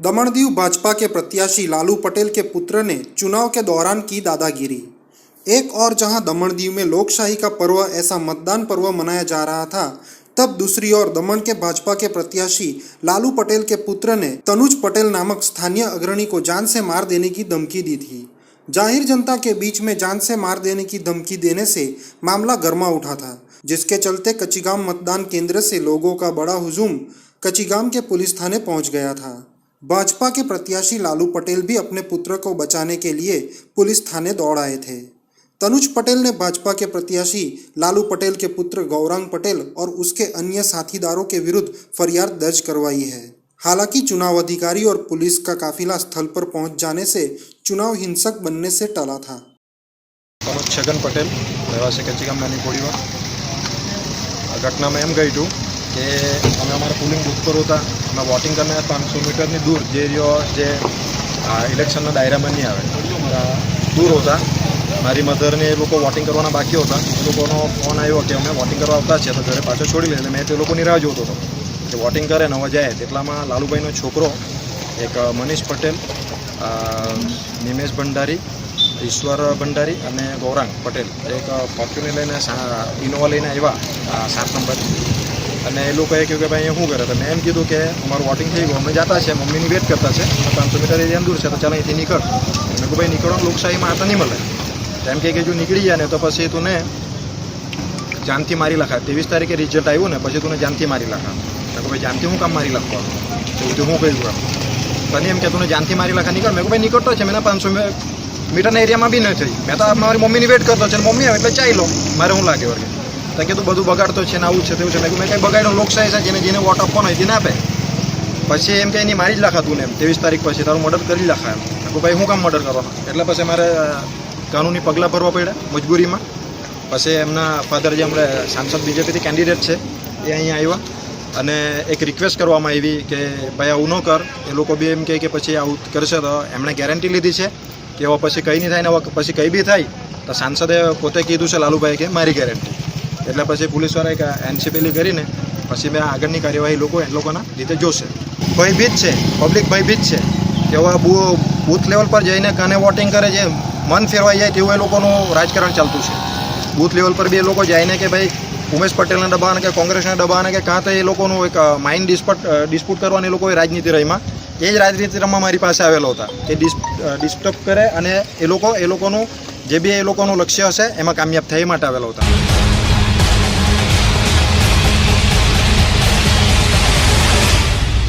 दमन-दीव भाजपा के प्रत्याशी लालू पटेल के पुत्र ने चुनाव के दौरान की दादागिरी। एक और जहां दमन-दीव में लोकशाही का पर्व ऐसा मतदान पर्व मनाया जा रहा था, तब दूसरी ओर दमन के भाजपा के प्रत्याशी लालू पटेल के पुत्र ने तनुज पटेल नामक स्थानीय अग्रणी को जान से मार देने की धमकी दी थी। जाहिर जनता के बीच में जान से मार देने की धमकी देने से मामला गर्मा उठा था, जिसके चलते कच्चीगाम मतदान केंद्र से लोगों का बड़ा हुजूम कच्चीगाम के पुलिस थाने पहुंच गया था। भाजपा के प्रत्याशी लालू पटेल भी अपने पुत्र को बचाने के लिए पुलिस थाने दौड़ आए थे। तनुज पटेल ने भाजपा के प्रत्याशी लालू पटेल के पुत्र गौरांग पटेल और उसके अन्य साथीदारों के विरुद्ध फरियाद दर्ज करवाई है। हालांकि चुनाव अधिकारी और पुलिस का काफिला स्थल पर पहुंच जाने से चुनाव हिंसक बनने से टला था। तनुज छगन पटेल रहवासी कच्चीगाम नानी कोड़ीवार। घटना में एम गई थी कि अमे अमारा पोलिंग बूथ पर होता, अमे वोटिंग करने 500 मीटर दूर जे इलेक्शन दायरा में नहीं आए दूर होता। मारी मदर ने लोग वोटिंग करवाना बाकी होता, लोगों फोन आयो कि अमे वोटिंग करवा आवता छे तो घरे पाछो छोड़ी ले। मैं ते लोगोनी राह जोतो तो कि वोटिंग करे ने जाए तेटलामां लालूभाईनो छोकरो एक मनीष पटेल, निमेश भंडारी, ईश्वर भंडारी और गौरांग पटेल एक फॉर्च्यूनर लईने इनोवा लईने आव्या 7 नंबर અને એ લોકોએ કહ્યું કે ભાઈ શું કરે, તો મેં એમ કીધું કે અમારું વોટિંગ થઈ ગયું, અમે જતા છે, મમ્મીની વેટ કરતા છે, 500 મીટર એરિયા દૂર છે, તો ચાલો અહીંથી નીકળ। મેં કહું ભાઈ નીકળો, લોકશાહીમાં આ તો નહીં મળે। તો એમ કે જો નીકળી જાય ને તો પછી તું જાનથી મારી લખા। 23 તારીખે રિઝલ્ટ આવ્યું ને પછી તું જાનથી મારી લખા। મેં કહું ભાઈ જાનથી શું કામ મારી લખવાનું, તો હું કહ્યું તને એમ કે તું જાનથી મારી લખા નીકળ। મેં કહું ભાઈ નીકળતો છે, મેં 500 મીટરના એરિયામાં બી નહીં થઈ, મેં તો મારી મમ્મીની વેટ કરતો છે, મમ્મી આવે એટલે ચાલી લો, મારે શું લાગે વર્ગે તો કીધું બધું બગાડતો છે ને આવું છે તેવું છે। મેં કંઈ બગાડ્યો, લોકશાહી છે, જેને વોટ આપવાનો હોય તેને આપે। પછી એમ કે એની મારી જ લાખાતું ને 23 તારીખ પછી તારું મર્ડર કરી લાખા એમ। મેં ભાઈ શું કામ મર્ડર કરવાનો, એટલે પછી મારે કાનૂની પગલાં ભરવા પડ્યા મજબૂરીમાં। પછી એમના ફાધર જે હમણાં સાંસદ બીજેપીથી કેન્ડિડેટ છે એ અહીંયા આવ્યા અને એક રિક્વેસ્ટ કરવામાં આવી કે ભાઈ આવું ન કર। એ લોકો બી એમ કહે કે પછી આવું કરશે તો એમણે ગેરંટી લીધી છે કે હવે પછી કંઈ નહીં થાય ને હવે પછી કંઈ બી થાય તો સાંસદે પોતે કીધું છે લાલુભાઈ કે મારી ગેરંટી। એટલે પછી પોલીસવાળાએ એનસીપીલી કરીને પછી મેં આગળની કાર્યવાહી એ લોકોના રીતે જોશે। ભયભીત છે, પબ્લિક ભયભીત છે કે હવે બૂથ લેવલ પર જઈને કાને વોટિંગ કરે છે, મન ફેરવાઈ જાય તેવું એ લોકોનું રાજકારણ ચાલતું છે। બૂથ લેવલ પર બી એ લોકો જાય ને કે ભાઈ ઉમેશ પટેલને દબાવાને કે કોંગ્રેસને દબાવાને કે કાં તો એ લોકોનું એક માઇન્ડ ડિસ્પ્યુટ કરવાની એ લોકોએ રાજનીતિ રહીમાં એ જ રાજનીતિ રમવા મારી પાસે આવેલો હતા કે ડિસ્ટર્બ કરે અને એ લોકોનું જે બી એ લોકોનું લક્ષ્ય હશે એમાં કામયાબ થાય એ માટે આવેલો હતા।